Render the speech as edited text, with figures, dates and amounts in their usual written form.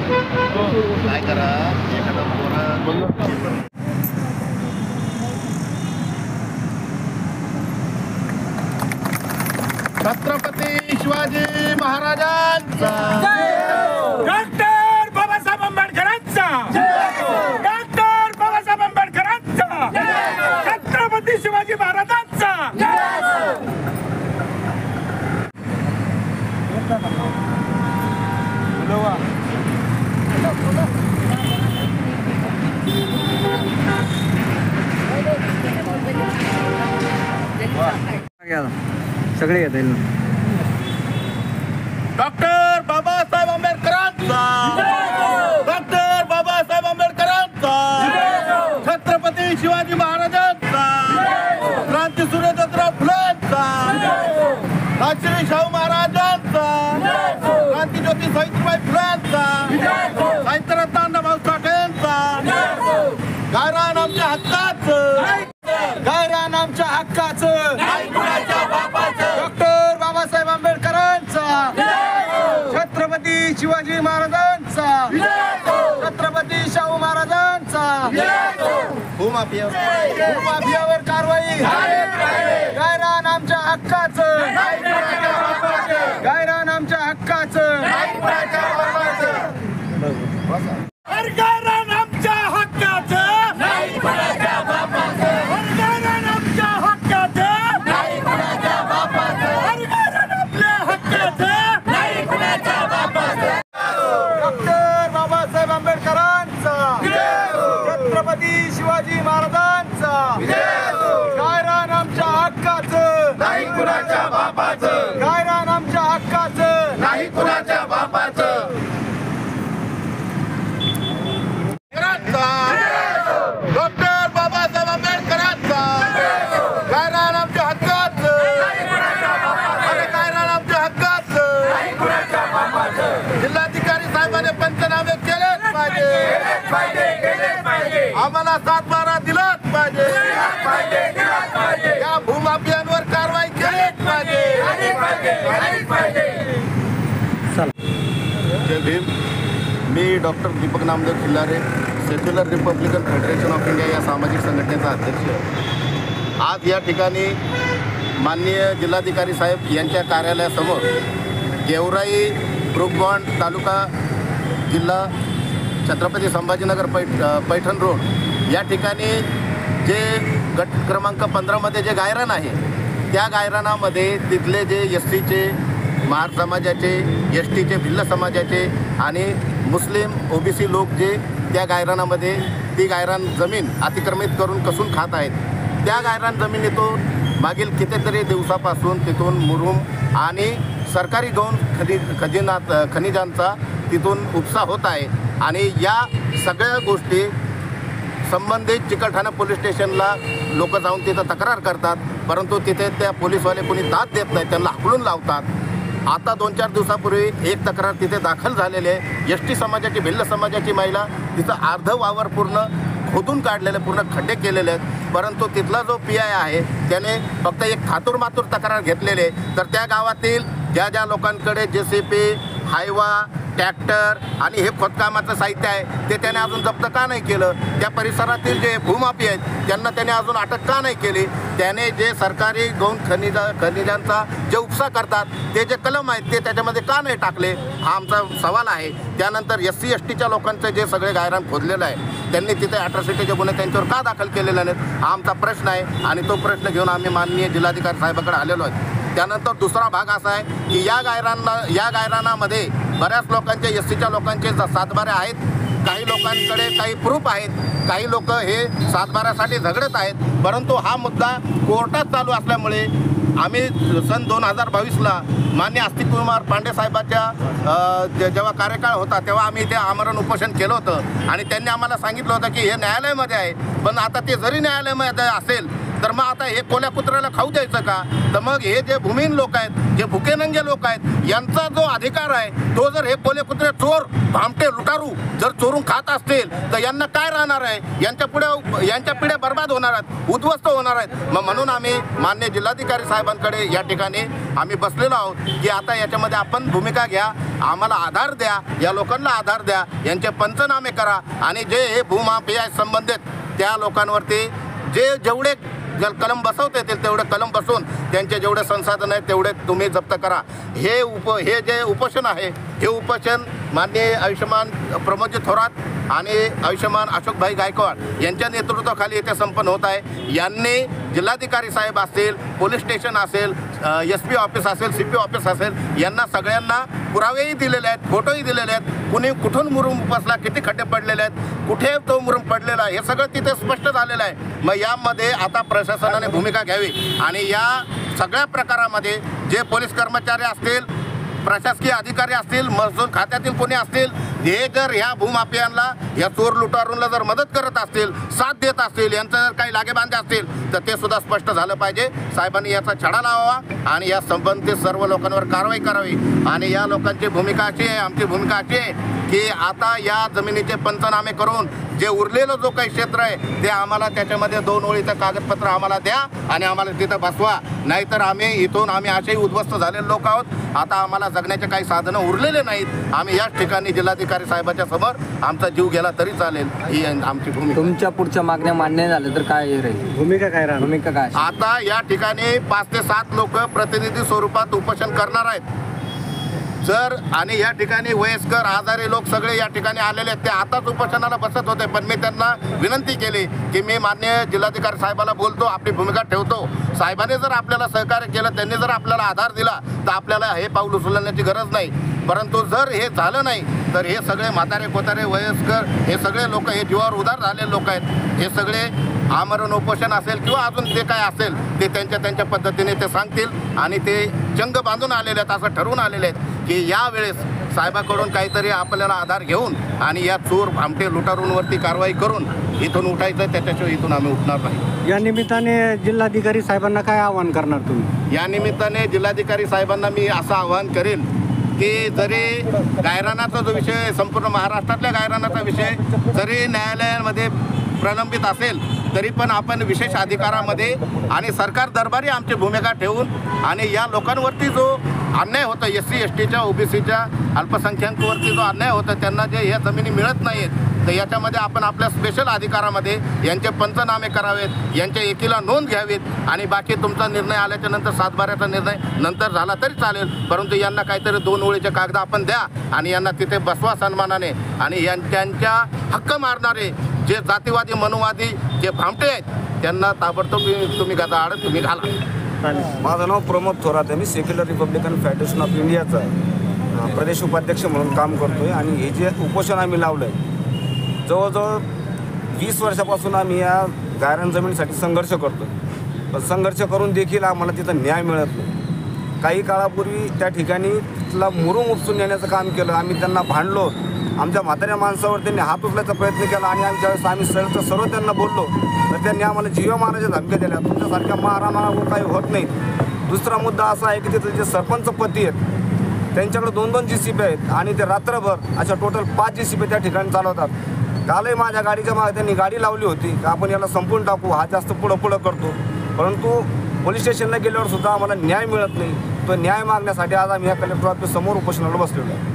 काय करा एखादा पोरा छत्रपती शिवाजी महाराजांचा, डॉक्टर बाबासाहेब आंबेडकरांचा, डॉक्टर बाबासाहेब आंबेडकरांचा, छत्रपती शिवाजी महाराजांचा. सगळे येतील. डॉक्टर बाबासाहेब आंबेडकरांचा, डॉक्टर बाबासाहेब आंबेडकरांचा, छत्रपती शिवाजी महाराजांचा, क्रांती सूर्य ज्योतिराव फुलेंचा, राजश्री शाहू महाराजांचा, क्रांती ज्योती सावित्रीबाई फुलेंचा, साहित्यरत्न अण्णाभाऊ साठेंचा. गायरान आमच्या हक्काचं, गायरान आमच्या हक्काचं, डॉक्टर बाबासाहेब आंबेडकरांचा, छत्रपती शिवाजी महाराजांचा, छत्रपती शाहू महाराजांचा. भूमाफियावर कारवाई, गायरान आमच्या हक्काचं, गायरान आमच्या हक्काचं. गायरान आमच्या हक्काचं, गायरान आमच्या हक्काचं, गायरान आपल्या हक्काचं. डॉक्टर बाबासाहेब आंबेडकरांचा, छत्रपती शिवाजी महाराजांचा, गायरान आमच्या हक्काचं, नाही कुणाच्या बापाचं, गायरान आमच्या हक्काचं. नाही कुणाच्या बापाचं. डॉक्टर बाबासाहेब आंबेडकरांचा, गायरान आमच्या हक्काचं, अरे गायरान आमच्या हक्काचं. जिल्हाधिकारी साहेबांनी पंचनामे केलेच पाहिजे, आम्हाला 7/12 दिलाच पाहिजे, या भूमाफियांवर कारवाई केलीच पाहिजे. जय भीम. मी doctor Deepak Namdev Khillare, Secular Republican Federation of India या सामाजिक संघटनेचा अध्यक्ष. आज या ठिकाणी माननीय जिल्हाधिकारी साहेब यांच्या कार्यालयासमोर गेवराई ब्रुकबॉन्ड तालुका जिल्हा छत्रपती संभाजीनगर पैठण रोड या ठिकाणी जे गट क्रमांक 15मध्ये जे गायरान आहे त्या गायरानामध्ये तिथले जे एससीचे, महार समाजाचे, एसटीचे, भिल्ल समाजाचे आणि मुस्लिम ओबीसी लोक जे त्या गायरानामध्ये ती गायरान जमीन अतिक्रमित करून कसून खात आहेत. त्या गायरान जमिनीतून मागील कितीतरी दिवसापासून तिथून मुरुम आणि सरकारी गौण खनिजांचा तिथून उपसा होत आहे. आणि या सगळ्या गोष्टी संबंधित चिकलठाणा पोलीस स्टेशनला लोक जाऊन तिथं तक्रार करतात, परंतु तिथे त्या पोलीसवाले कोणी दाद देत नाही, त्यांना हाकलून लावतात. आता 2-4 दिवसापूर्वी एक तक्रार तिथे दाखल झालेली आहे. एसटी समाजाची, भिल्ल समाजाची महिला तिथं अर्ध वावर पूर्ण खोदून काढलेले, पूर्ण खड्डे केलेले आहेत, परंतु तिथला जो PI आहे त्याने फक्त एक थातूरमातूर तक्रार घेतलेली आहे. तर त्या गावातील ज्या लोकांकडे JCP, हायवा, ट्रॅक्टर आणि हे खोदकामाचं साहित्य आहे ते त्याने अजून जप्त का नाही केलं? त्या परिसरातील जे भूमाफी आहेत त्यांना त्याने अजून अटक का नाही केली? त्याने जे सरकारी गौण खनिजांचा जे उपसा करतात ते जे कलम आहेत ते त्याच्यामध्ये का नाही टाकले? हा आमचा सवाल आहे. त्यानंतर SC STच्या लोकांचं जे सगळे गायरान खोदलेलं आहे त्यांनी तिथे अॅट्रॉसिटीचे गुन्हे त्यांच्यावर का दाखल केलेले नाहीत? हा आमचा प्रश्न आहे आणि तो प्रश्न घेऊन आम्ही माननीय जिल्हाधिकारी साहेबांकडे आलेलो आहे. त्यानंतर दुसरा भाग असा आहे की या गायरानामध्ये बऱ्याच लोकांचे, SCच्या लोकांचे 7/12 आहेत. काही लोकांकडे काही प्रूफ आहेत, काही लोक हे 7/12साठी झगडत आहेत, परंतु हा मुद्दा कोर्टात चालू असल्यामुळे आम्ही सन 2022ला मान्य अस्तिककुमार पांडे साहेबांच्या जेव्हा कार्यकाळ होता तेव्हा आम्ही इथे आमरण उपोषण केलं होतं आणि त्यांनी आम्हाला सांगितलं होतं की हे न्यायालयामध्ये आहे. पण आता ते जरी न्यायालयामध्ये असेल तर मग आता हे कोल्या कुत्र्याला खाऊ द्यायचं का? तर मग हे जे भूमिहीन लोक आहेत, जे भुकेनंगे लोक आहेत, यांचा जो अधिकार आहे तो जर हे कोले कुत्रे चोर, भामटे, लुटारू जर चोरून खात असतील तर यांना काय राहणार आहे? यांच्या पिढ्या बर्बाद होणार आहेत, उद्ध्वस्त होणार आहेत. मग म्हणून आम्ही माननीय जिल्हाधिकारी साहेबांकडे या ठिकाणी आम्ही बसलेलो आहोत की आता याच्यामध्ये आपण भूमिका घ्या, आम्हाला आधार द्या, या लोकांना आधार द्या, यांचे पंचनामे करा आणि जे हे भूमाफिया संबंधित त्या लोकांवरती जेवढे कलम बसवता येतील तेवढे कलम बसवून त्यांचे जेवढे संसाधन आहेत तेवढे तुम्ही जप्त करा. हे जे उपोषण आहे हे उपोषण माननीय आयुष्यमान प्रमोदजी थोरात आणि आयुष्यमान अशोकभाई गायकवाड यांच्या नेतृत्वाखाली येथे संपन्न होत आहे. यांनी जिल्हाधिकारी साहेब असतील, पोलीस स्टेशन असेल, SP ऑफिस असेल, CP ऑफिस असेल, यांना सगळ्यांना पुरावेही दिलेले आहेत, फोटोही दिलेले आहेत. कुणी कुठून मुरुम उपसला, किती खड्डे पडलेले आहेत, कुठे तो मुरुम पडलेला आहे, हे सगळं तिथे स्पष्ट झालेलं आहे. मग यामध्ये आता प्रशासनाने भूमिका घ्यावी आणि या सगळ्या प्रकारामध्ये जे पोलीस कर्मचारी असतील, प्रशासकीय अधिकारी असतील, महसूल खात्यातील कोणी असतील, हे जर ह्या भूमाफियांना, या चोर लुटारूंना जर मदत करत असतील, साथ देत असतील, यांचं जर काही लागेबांधे असतील तर ते सुद्धा स्पष्ट झालं पाहिजे. साहेबांनी याचा छडा लावावा आणि या संबंधित सर्व लोकांवर कारवाई करावी. आणि या लोकांची भूमिका अशी आहे, आमची भूमिका अशी आहे की आता या जमिनीचे पंचनामे करून जे उरलेलं जो काही क्षेत्र आहे ते आम्हाला त्याच्यामध्ये 2 ओळीचं कागदपत्र आम्हाला द्या आणि आम्हाला तिथं बसवा. नाहीतर आम्ही असेही उद्ध्वस्त झालेले लोक आहोत. आता आम्हाला जगण्याचे काही साधनं उरलेले नाहीत. आम्ही याच ठिकाणी जिल्हाधिकारी साहेबांच्या समोर आमचा जीव गेला तरी चालेल, ही आमची भूमिका. तुमच्या पुढच्या मागण्या मान्य झाल्या तर काय राहील भूमिका? भूमिका काय? आता या ठिकाणी 5 ते 7 लोक प्रतिनिधी स्वरूपात उपोषण करणार आहेत. जर आणि या ठिकाणी वयस्कर, आजारी लोक सगळे या ठिकाणी आलेले आहेत. ते आताच उपोषणाला बसत होते, पण मी त्यांना विनंती केली की मी माननीय जिल्हाधिकारी साहेबाला बोलतो, आपली भूमिका ठेवतो. साहेबांनी जर आपल्याला सहकार्य केलं, त्यांनी जर आपल्याला आधार दिला तर आपल्याला हे पाऊल उचलण्याची गरज नाही. परंतु जर हे झालं नाही तर हे सगळे म्हातारे कोतारे, वयस्कर, हे सगळे लोक, हे जीवावर उदार झालेले लोक आहेत, हे सगळे आमरण उपोषण असेल किंवा अजून जे काय असेल ते त्यांच्या पद्धतीने ते सांगतील. आणि ते जंग बांधून आलेले आहेत, असं ठरवून आलेले आहेत की यावेळेस साहेबाकडून काहीतरी आपल्याला आधार घेऊन आणि या चोर, भामटे, लुटारूंवरती कारवाई करून इथून उठायचं, त्याच्याशिवाय इथून आम्ही उठणार नाही. या निमित्ताने जिल्हाधिकारी साहेबांना काय आवाहन करणार तुम्ही? या निमित्ताने जिल्हाधिकारी साहेबांना मी असं आवाहन करेन की जरी गायरानाचा जो विषय, संपूर्ण महाराष्ट्रातल्या गायरानाचा विषय जरी न्यायालयामध्ये प्रलंबित असेल तरी पण आपण विशेष अधिकारामध्ये आणि सरकार दरबारी आमची भूमिका ठेवून आणि या लोकांवरती जो अन्याय होतो, SC STच्या, OBCच्या, अल्पसंख्याकांवरती जो अन्याय होतो, त्यांना जे ह्या जमिनी मिळत नाहीत, तर याच्यामध्ये आपण आपल्या स्पेशल अधिकारामध्ये यांचे पंचनामे करावेत, यांच्या एकीला नोंद घ्यावीत आणि बाकी तुमचा निर्णय आल्याच्या नंतर 7/12चा निर्णय नंतर झाला तरी चालेल. परंतु यांना काहीतरी 2 ओळीचे कागद आपण द्या आणि यांना तिथे बसवा सन्मानाने. आणि त्यांच्या हक्क मारणारे जे जातीवादी, मनुवादी जे भामटे आहेत त्यांना ताबडतोब तुम्ही गदाआड तुम्ही घाला. माझं नाव प्रमोद थोरात आहे. मी सेक्युलर रिपब्लिकन फेडरेशन ऑफ इंडियाचा प्रदेश उपाध्यक्ष म्हणून काम करतो आहे. आणि हे जे उपोषण आम्ही लावलं आहे, जवळजवळ 20 वर्षापासून आम्ही या गायरान जमिनीसाठी संघर्ष करतो. पण संघर्ष करून देखील आम्हाला तिथं न्याय मिळत नाही. काही काळापूर्वी त्या ठिकाणी तिथला मुरुम उपसून नेण्याचं काम केलं. आम्ही त्यांना भांडलो, आमच्या म्हाताऱ्या माणसावर त्यांनी हात उचलायचा प्रयत्न केला आणि ज्यावेळेस आम्ही सर्व त्यांना बोललो तर त्यांनी आम्हाला जीव मारण्याच्या धमक्या दिल्या. तुमच्यासारख्या मारामार काही होत नाही. दुसरा मुद्दा असा आहे की तिथं जे सरपंच पती आहेत त्यांच्याकडे 2-2 JCB आहेत आणि ते रात्रभर अशा टोटल 5 JCB त्या ठिकाणी चालवतात. कालही माझ्या गाडीच्या मागे त्यांनी गाडी लावली होती की आपण याला संपून टाकू, हा जास्त पुढं करतो. परंतु पोलीस स्टेशनला गेल्यावर सुद्धा आम्हाला न्याय मिळत नाही. तो न्याय मागण्यासाठी आज आम्ही या कलेक्टर ऑफिस समोर उपोषणाला बसलेलो आहे.